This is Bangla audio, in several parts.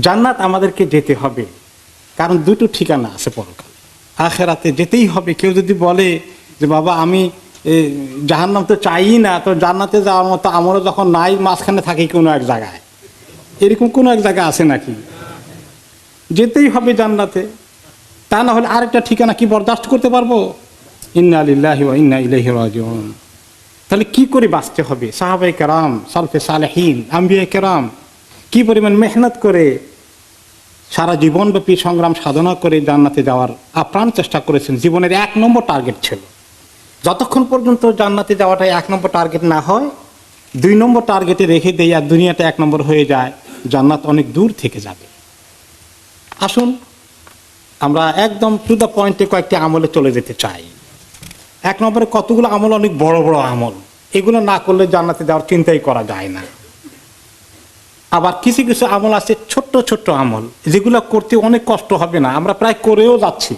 জান্নাত আমাদেরকে যেতে হবে, কারণ দুটো ঠিকানা আছে পরকাল, আখেরাতে যেতেই হবে। কেউ যদি বলে যে বাবা আমি জাহান্নাম তো চাই না, তো জান্নাতে যাওয়ার মতো আমলও যখন নাই, মাঝখানে থাকি কোনো এক জায়গায়, এরকম কোনো এক জায়গা আছে নাকি? যেতেই হবে জান্নাতে, তা না হলে আরেকটা ঠিকানা কি বরদাস্ত করতে পারবো? ইন্না লিল্লাহি ওয়া ইন্না ইলাইহি রাজিউন। তাহলে কি করে বাঁচতে হবে? সাহাবায়ে কেরাম, সালফে সালেহিন, আম্বিয়ায়ে কেরাম কি পরিমাণ মেহনত করে সারা জীবনব্যাপী সংগ্রাম সাধনা করে জান্নাতে যাওয়ার আপ্রাণ চেষ্টা করেছেন। জীবনের 1 নম্বর টার্গেট ছিল। যতক্ষণ পর্যন্ত জান্নাতে যাওয়াটাই 1 নম্বর টার্গেট না হয়, 2 নম্বর টার্গেটে রেখে দেয় আর দুনিয়াটা 1 নম্বর হয়ে যায়, জান্নাত অনেক দূর থেকে যাবে। আসুন আমরা একদম টু দ্য পয়েন্টে কয়েকটি আমলে চলে যেতে চাই। 1 নম্বরে কতগুলো আমল অনেক বড় বড় আমল, এগুলো না করলে জান্নাতে যাওয়ার চিন্তাই করা যায় না। আবার কিছু কিছু আমল আছে ছোট্ট ছোট্ট আমল, যেগুলো করতে অনেক কষ্ট হবে না, আমরা প্রায় করেও যাচ্ছি,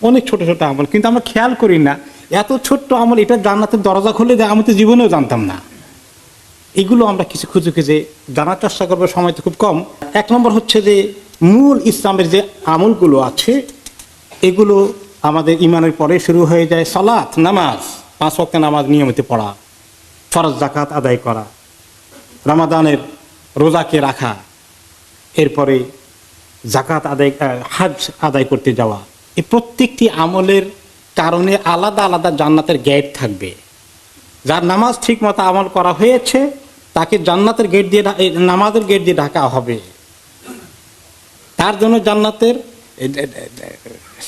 অনেক ছোট ছোট আমল, কিন্তু আমরা খেয়াল করি না এত ছোট্ট আমল এটা জান্নাতের দরজা খুলে দেয়, আমি তো জীবনেও জানতাম না। এগুলো আমরা কিছু খুঁজে খুঁজে জানার চেষ্টা করবো, সময় তো খুব কম। 1 নম্বর হচ্ছে যে মূল ইসলামের যে আমলগুলো আছে এগুলো আমাদের ইমানের পরে শুরু হয়ে যায়। সালাত, নামাজ, 5 ওয়াক্ত নামাজ নিয়মিত পড়া, ফরজ যাকাত আদায় করা, রমাদানের রোজাকে রাখা, এরপরে যাকাত আদায়, হজ আদায় করতে যাওয়া। এই প্রত্যেকটি আমলের কারণে আলাদা আলাদা জান্নাতের গেট থাকবে। যার নামাজ ঠিক মতো আমল করা হয়েছে তাকে জান্নাতের গেট দিয়ে, নামাজের গেট দিয়ে ঢাকা হবে। তার জন্য জান্নাতের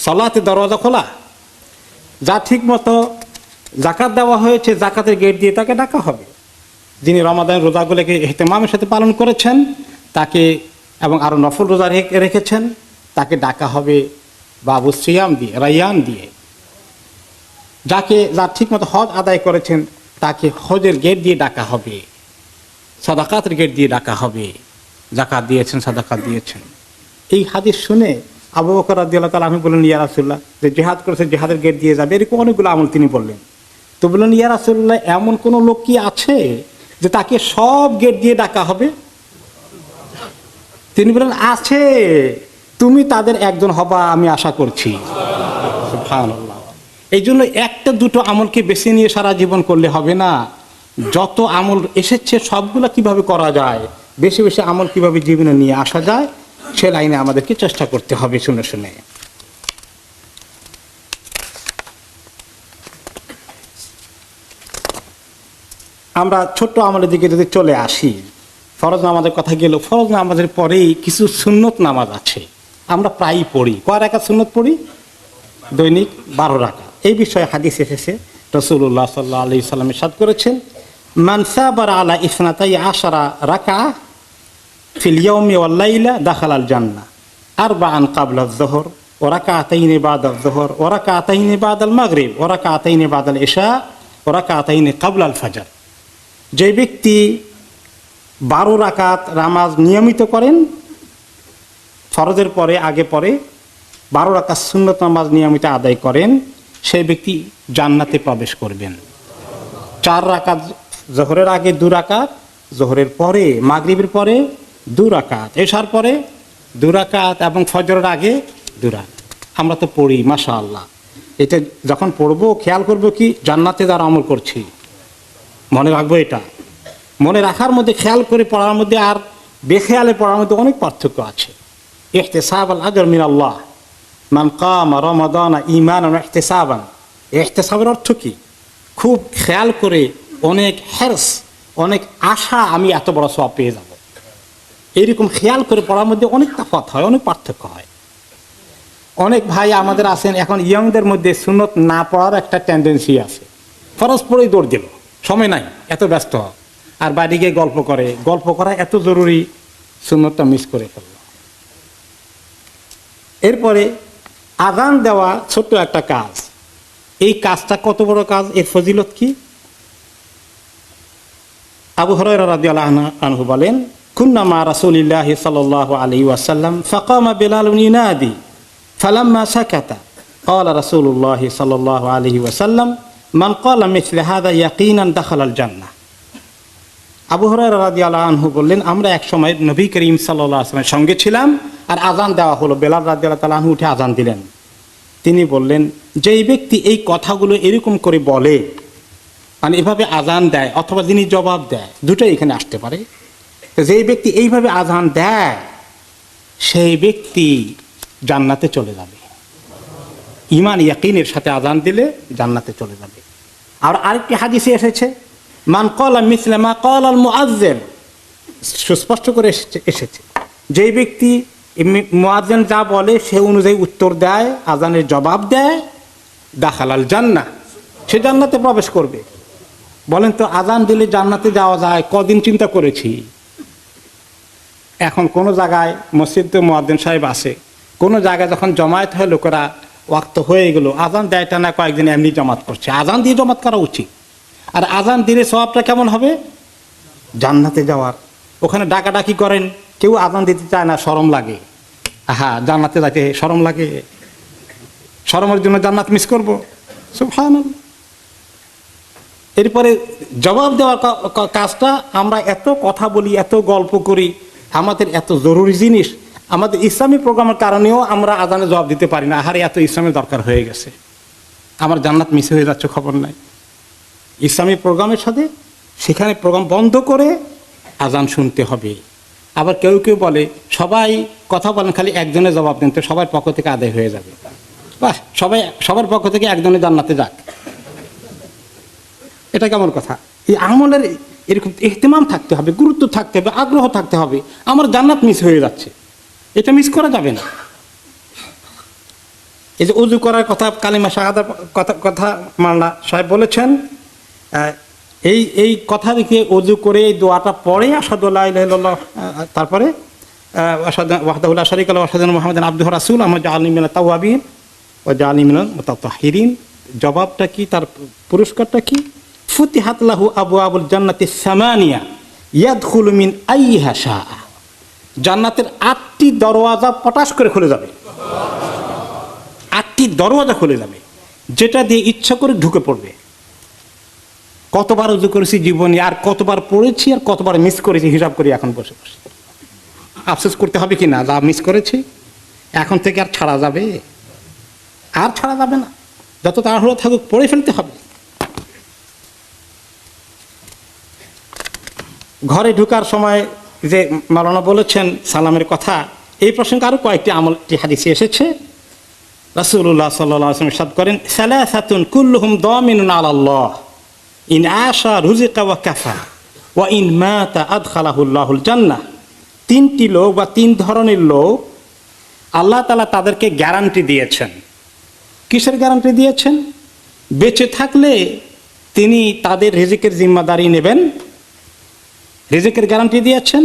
সালাতে দরজা খোলা। যা ঠিক মতো যাকাত দেওয়া হয়েছে যাকাতের গেট দিয়ে তাকে ডাকা হবে। যিনি রমাদান রোজাগুলোকে ইহতিমামের সাথে পালন করেছেন তাকে, এবং আরও নফল রোজা রেখেছেন, তাকে ডাকা হবে বাবু সিয়াম দিয়ে, রাইয়ান দিয়ে। যার ঠিক মতো হজ আদায় করেছেন তাকে হজের গেট দিয়ে ডাকা হবে, সাদাকাতের গেট দিয়ে ডাকা হবে, যাকাত দিয়েছেন, সাদাকাত দিয়েছেন। এই হাদিস শুনে আবু বকর রাদিয়াল্লাহু তাআলা আনহু বললেন, ইয়া রাসূলুল্লাহ, যে জিহাদ করেছে জিহাদের গেট দিয়ে যাবে, এরকম অনেকগুলো আমল তিনি বললেন। তো বললেন, ইয়া রাসূলুল্লাহ, এমন কোনো লোক কি আছে যে তাকে সব গেট দিয়ে ডাকা হবে? তিনি বললেন, আছে, তুমি তাদের একজন হবা আমি আশা করছি। সুবহানাল্লাহ। এই জন্য একটা দুটো আমলকে বেছে নিয়ে সারা জীবন করলে হবে না। যত আমল এসেছে সবগুলো কিভাবে করা যায়, বেশি বেশি আমল কিভাবে জীবনে নিয়ে আসা যায়, সে লাইনে আমাদেরকে চেষ্টা করতে হবে শুনে শুনে। আমরা ছোট্ট আমলের দিকে যদি চলে আসি, ফরজ নামাজের কথা গেল, ফরজ নামাজের পরেই কিছু সুন্নত নামাজ আছে, আমরা প্রায়ই পড়ি। কয় রাকাত সুন্নত পড়ি? দৈনিক 12 রাকাত। এই বিষয়ে হাদিস এসেছে, রাসূলুল্লাহ সাল্লাল্লাহু আলাইহি ওয়াসাল্লাম ইরশাদ করেছেন, মান সাবারা আলা ইসনাতাই আশারা রাকাআহ ফিল ইয়াউমি ওয়াল লাইলা দাখালাল জান্নাহ আরবাআন ক্বাবলা আয-যুহর ওয়া রাকাতাইনি বা'দা আয-যুহর ওয়া রাকাতাইনি বা'দাল মাগরিব ওয়া রাকাতাইনি বা'দাল ইশা ওয়া রাকাতাইনি ক্বাবলাল ফাজর। যে ব্যক্তি 12 রাকাত নামাজ নিয়মিত করেন, ফরজের পরে আগে পরে 12 রাকাত সুন্নত নামাজ নিয়মিত আদায় করেন, সেই ব্যক্তি জান্নাতে প্রবেশ করবেন। 4 রাকাত জোহরের আগে, 2 রাকাত জোহরের পরে, মাগরিবের পরে 2 রাকাত, এশার পরে 2 রাকাত এবং ফজরের আগে 2 রাকাত। আমরা তো পড়ি মাশাআল্লাহ। এটা যখন পড়বো খেয়াল করবো কি জান্নাতে যারা আমল করছি, মনে রাখবো। এটা মনে রাখার মধ্যে, খেয়াল করে পড়ার মধ্যে আর বেখেয়ালে পড়ার মধ্যে অনেক পার্থক্য আছে। ইহতিসাবাল আজর মিনাল্লাহ মান কামা রমাদানা ঈমানান ওয়া ইহতিসাবান। ইহতিসাবের অর্থ কি? খুব খেয়াল করে, অনেক হেরস, অনেক আশা, আমি এত বড় সওয়াব পেয়ে যাব, এইরকম খেয়াল করে পড়ার মধ্যে অনেক তফাৎ হয়, অনেক পার্থক্য হয়। অনেক ভাই আমাদের আছেন এখন ইয়ংদের মধ্যে সুন্নত না পড়ার একটা টেন্ডেন্সি আছে। ফরজ পড়েই দৌড় দিল, সময় নাই, এত ব্যস্ত, আর বাড়ি গিয়ে গল্প করে। গল্প করা এত জরুরি, সুন্নতটা মিস করে ফেলল। এরপরে আযান দেওয়া ছোট্ট একটা কাজ, এই কাজটা কত বড় কাজ, এর ফজিলত কি? আবু হুরায়রা রাদিয়াল্লাহু আনহু বলেন, কুন্না মা রাসূলিল্লাহি সাল্লাল্লাহু আলাইহি ওয়াসাল্লাম ফাকামা বিলালুন ইউনাদি ফালাম্মা সাকাতা ক্বালা রাসূলুল্লাহি সাল্লাল্লাহু আলাইহি ওয়াসাল্লাম মান ক্বালা মিছলা হাযা ইয়াকিনান দাখালাল জান্নাহ। আবু হুরায়রা রাদিয়াল্লাহু আনহু বললেন, আমরা এক সময় নবী করিম সাল্লাল্লাহু আলাইহি ওয়াসাল্লামের সঙ্গে ছিলাম, আর আজান দেওয়া হলো। বেলাল রাদিয়াল্লাহু তাআলা আনহু উঠে আজান দিলেন। তিনি বললেন, যেই ব্যক্তি এই কথাগুলো এরকম করে বলে, মানে এভাবে আজান দেয় অথবা যিনি জবাব দেয়, দুটোই এখানে আসতে পারে। যেই ব্যক্তি এইভাবে আজান দেয় সেই ব্যক্তি জান্নাতে চলে যাবে। ঈমান ইয়াকিনের সাথে আজান দিলে জান্নাতে চলে যাবে। আর আরেকটি হাদিসে এসেছে, মান ক্বালা মিসলা মা ক্বালাল মুআজ্জিন, সুস্পষ্ট করে এসেছে, যেই ব্যক্তি মুআজ্জিন যা বলে সে অনুযায়ী উত্তর দেয়, আজানের জবাব দেয়, দাখালাল জান্নাহ, সে জান্নাতে প্রবেশ করবে। বলেন তো, আজান দিলে জান্নাতে যাওয়া যায়? কদিন চিন্তা করেছি। এখন কোনো জায়গায় মসজিদে মুয়াজ্জিন সাহেব আছে, কোনো জায়গায় যখন জমায়েত হয় লোকেরা ওয়াক্ত হয়ে গেল, আজান দেয়টা না কয়েকদিন এমনি জমাত করছে। আজান দিয়ে জমাত করা উচিত। আর আজান দিলে সওয়াবটা কেমন হবে? জান্নাতে যাওয়ার। ওখানে ডাকাডাকি করেন, কেউ আজান দিতে চায় না, শরম লাগে। হ্যাঁ, জান্নাতে যাইতে শরম লাগে, শরমের জন্য জান্নাত মিস করবো? সুবহানাল্লাহ। এরপরে জবাব দেওয়ার কাজটা, আমরা এত কথা বলি, এত গল্প করি, আমাদের এত জরুরি জিনিস, আমাদের ইসলামী প্রোগ্রামের কারণেও আমরা আজানে জবাব দিতে পারি না। আহারে, এত ইসলামের দরকার হয়ে গেছে, আমার জান্নাত মিস হয়ে যাচ্ছে, খবর নাই। ইসলামী প্রোগ্রামের সাথে সেখানে প্রোগ্রাম বন্ধ করে আজান শুনতে হবে। আবার কেউ কেউ বলে, সবাই কথা বলেন, খালি একজনের জবাব দেন তো সবার পক্ষ থেকে আদায় হয়ে যাবে। বাহ, সবার পক্ষ থেকে একজনের জান্নাতে যাক, এটা কেমন কথা? এই আমলের এরকম ইহতিমাম থাকতে হবে, গুরুত্ব থাকতে হবে, আগ্রহ থাকতে হবে। আমার জান্নাত মিস হয়ে যাচ্ছে, এটা মিস করা যাবে না। এই যে উজু করার কথা, কালিমা শাহাদার কথা মাওলানা সাহেব বলেছেন, এই কথা দেখে উজু করে এই দোয়াটা পড়ে আশহাদু আল্লা ইলাহা ইল্লাল্লাহ, তারপরে আশহাদু ওয়াহদাহু লা শারীকা লাহু ওয়া আশহাদু আন্না মুহাম্মাদান আবদুহু ওয়া রাসূলুহু আম্মা জাআলনি মিনাত তাওয়াবিন ওয়া জাআলনি মিনাল মুতাতাহহিরিন। জবাবটা কি, তার পুরস্কারটা কি? ফুতিহাত লাহু আবওয়াবুল জান্নাতিস সামানিয়া ইয়াদখুলু মিন আইয়িহা শাআ। জান্নাতের 8টি দরওয়াজা পটাশ করে খুলে যাবে। 8টি দরওয়াজা খুলে যাবে, যেটা দিয়ে ইচ্ছা করে ঢুকে পড়বে। কতবার উজু করেছি জীবনে, আর কতবার পড়েছি, আর কতবার মিস করেছি, হিসাব করি এখন বসে বসে। আফসোস করতে হবে কি না, যা মিস করেছি এখন থেকে আর ছাড়া যাবে? আর ছাড়া যাবে না, যত তাড়াহুড়ো থাকুক পড়ে ফেলতে হবে। ঘরে ঢুকার সময় যে মাওলানা বলেছেন সালামের কথা, এই প্রসঙ্গে আরো কয়েকটি আমলটি হাদিসে এসেছে। রাসূলুল্লাহ সাল্লাল্লাহু আলাইহি ওয়াসাল্লাম ইরশাদ করেন, সালাসাতুন কুল্লুহুম দামিনুন আলাল্লাহ ইন আশা রুজিকা ওয়া কাফা ওয়া ইন মাতা আদখালাহুল্লাহুল জান্নাহ। 3টি লোক বা 3 ধরনের লোক আল্লাহ তাআলা তাদেরকে গ্যারান্টি দিয়েছেন। কিসের গ্যারান্টি দিয়েছেন? বেঁচে থাকলে তিনি তাদের রিজিকের জিম্মাদারি নেবেন, রিজিকের গ্যারান্টি দিয়েছেন,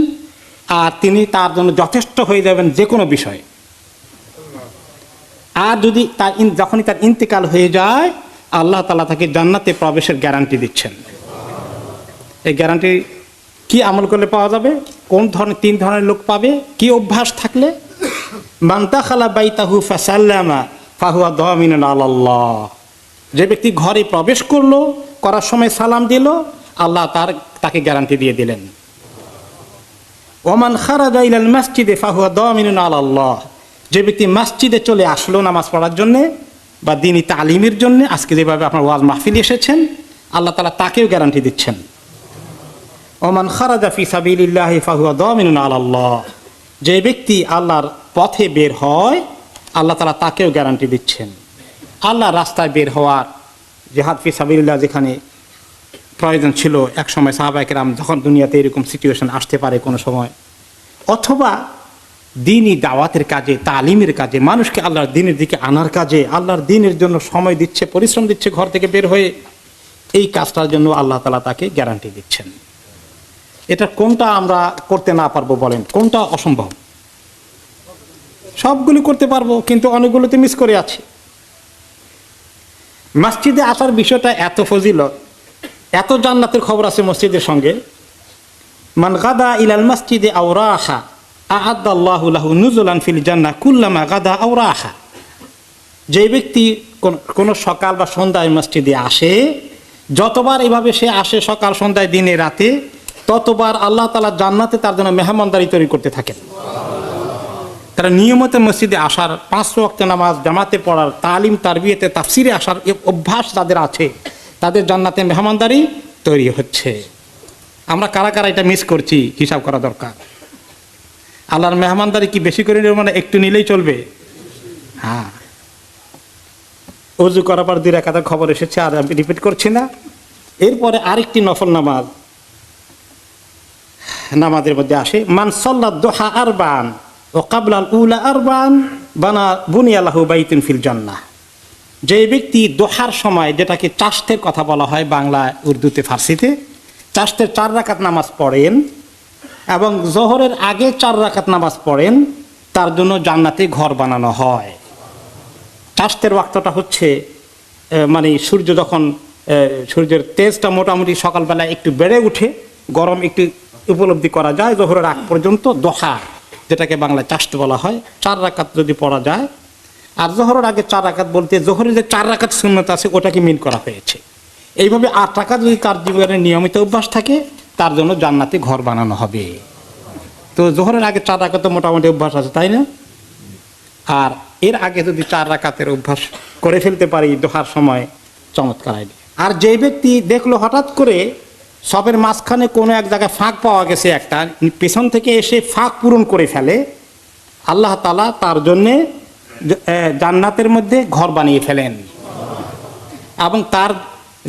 আর তিনি তার জন্য যথেষ্ট হয়ে যাবেন যে কোনো বিষয়ে। আর যদি যখনই তার ইন্তেকাল হয়ে যায়, আল্লাহ তাআলা তাকে জান্নাতে প্রবেশের গ্যারান্টি দিচ্ছেন। এই গ্যারান্টি কি আমল করলে পাওয়া যাবে? কোন ধরনের 3 ধরনের লোক পাবে? কি অভ্যাস থাকলে? মান দাখালা বাইতাহু ফাসাল্লামা ফাহুয়া দামিনুন আলাল্লাহ। যে ব্যক্তি ঘরে প্রবেশ করলো, করার সময় সালাম দিল, আল্লাহ তাকে গ্যারান্টি দিয়ে দিলেন। ওমান খারাজা ইলাল মসজিদে ফাহুয়া দামিনুন আলাল্লাহ। যে ব্যক্তি মসজিদে চলে আসলো নামাজ পড়ার জন্য বা দ্বীনি তালিমের জন্য, আজকে যেভাবে আপনার ওয়াজ মাহফিল এসেছেন, আল্লাহ তাআলা তাকেও গ্যারান্টি দিচ্ছেন। ওমান খারাজা ফি সাবিলিল্লাহি ফাহুয়া দামিনুন আলাল্লাহ। যে ব্যক্তি আল্লাহর পথে বের হয়, আল্লাহ তাআলা তাকেও গ্যারান্টি দিচ্ছেন। আল্লাহর রাস্তায় বের হওয়ার, জিহাদ ফি সাবিলিল্লাহ যেখানে প্রয়োজন ছিল এক সময়, সাহাবায়ে কেরাম যখন দুনিয়াতে এরকম সিচুয়েশন আসতে পারে কোনো সময়, অথবা দ্বীনি দাওয়াতের কাজে, তালিমের কাজে, মানুষকে আল্লাহর দ্বীনের দিকে আনার কাজে, আল্লাহর দ্বীনের জন্য সময় দিচ্ছে, পরিশ্রম দিচ্ছে ঘর থেকে বের হয়ে, এই কাজটার জন্য আল্লাহ তাআলা তাকে গ্যারান্টি দিচ্ছেন। এটা কোনটা আমরা করতে না পারবো বলেন? কোনটা অসম্ভব? সবগুলি করতে পারবো, কিন্তু অনেকগুলোতে মিস করে আছি। মসজিদে আসার বিষয়টা এত ফজিলত, এত জান্নাতের খবর আছে মসজিদের সঙ্গে। মান গাদা ইলাল মসজিদে আও রাহা আ'আদাল্লাহু লাহু নুজুলান ফিল জান্নাহ কুল্লামা গাদা আও রাহা। যে ব্যক্তি কোনো সকাল বা সন্ধ্যায় মসজিদে আসে, যতবার এভাবে সে আসে, সকাল সন্ধ্যায় দিনে রাতে, ততবার আল্লাহ তাআলা জান্নাতে তার জন্য মেহমানদারি তৈরি করতে থাকেন। তারা নিয়মিত মসজিদে আসার, 5 ওয়াক্ত নামাজ জামাতে পড়ার, তালিম তারবিয়াতে তাফসিরে আসার অভ্যাস যাদের আছে তাদের জান্নাতে মেহমানদারি তৈরি হচ্ছে। আমরা কারা কারা এটা মিস করছি হিসাব করা দরকার। আল্লাহর মেহমানদারি কি বেশি করে নেব, মানে একটু নিলেই চলবে? হ্যাঁ, ওযু করার পর 2 রাকাতের খবর এসেছে, আর আমি রিপিট করছি না। এরপরে আরেকটি নফল নামাজের মধ্যে আসে, মান সাল্লাত দুহা আরবান ও কাবলাল উলা আরবান বুনিয়া লাহু বাইতুন ফিল জান্নাহ। যে ব্যক্তি দোহার সময়, যেটাকে চাষতের কথা বলা হয় বাংলায়, উর্দুতে, ফার্সিতে, চাষতের 4 রাকাত নামাজ পড়েন এবং জোহরের আগে 4 রাকাত নামাজ পড়েন, তার জন্য জান্নাতে ঘর বানানো হয়। চাষতের ওয়াক্তটা হচ্ছে মানে সূর্য যখন সূর্যের তেজটা মোটামুটি সকালবেলা একটু বেড়ে উঠে, গরম একটু উপলব্ধি করা যায়, জোহরের আগ পর্যন্ত দোহা, যেটাকে বাংলায় চাষতে বলা হয়, 4 রাকাত যদি পড়া যায়। আর জোহরের আগে 4 রাকাত বলতে জোহরের যে 4 রাকাত সুন্নত আছে ওটাকে মিন করা হয়েছে। এইভাবে 8 রাকাত যদি তার জীবনে নিয়মিত অভ্যাস থাকে, তার জন্য জান্নাতে ঘর বানানো হবে। তো জোহরের আগে 4 রাকাত তো মোটামুটি অভ্যাস আছে, তাই না? আর এর আগে যদি 4 রাকাতের অভ্যাস করে ফেলতে পারি দোহার সময়, চমৎকার আইডিয়া। আর যে ব্যক্তি দেখলো হঠাৎ করে সবের মাঝখানে কোনো এক জায়গায় ফাঁক পাওয়া গেছে, একটা পেছন থেকে এসে ফাঁক পূরণ করে ফেলে, আল্লাহ তাআলা তার জন্যে জান্নাতের মধ্যে ঘর বানিয়ে ফেলেন এবং তার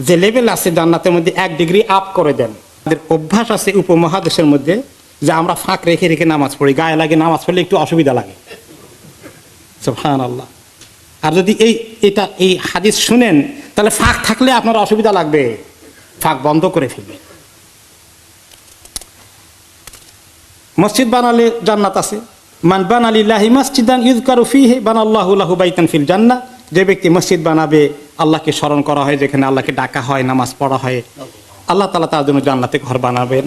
যে লেভেল আছে জান্নাতের মধ্যে 1 ডিগ্রি আপ করে দেন। আমাদের অভ্যাস আছে উপমহাদেশের মধ্যে যে আমরা ফাঁক রেখে রেখে নামাজ পড়ি, গায়ে লাগে, নামাজ পড়লে একটু অসুবিধা লাগে। সুবহানাল্লাহ। আর যদি এই হাদিস শুনেন, তাহলে ফাঁক থাকলে আপনার অসুবিধা লাগবে, ফাঁক বন্ধ করে ফেলবে। মসজিদ বানালে জান্নাত আছে। মান বানা লিল্লাহি মাসজিদান ইযকারু ফীহি বানাল্লাহু লাহু বাইতান ফিল জান্নাহ। যে ব্যক্তি মসজিদ বানাবে, আল্লাহকে স্মরণ করা হয়, যেখানে আল্লাহকে ডাকা হয়, নামাজ পড়া হয়, আল্লাহ তাআলা তার জন্য জান্নাতে ঘর বানাবেন।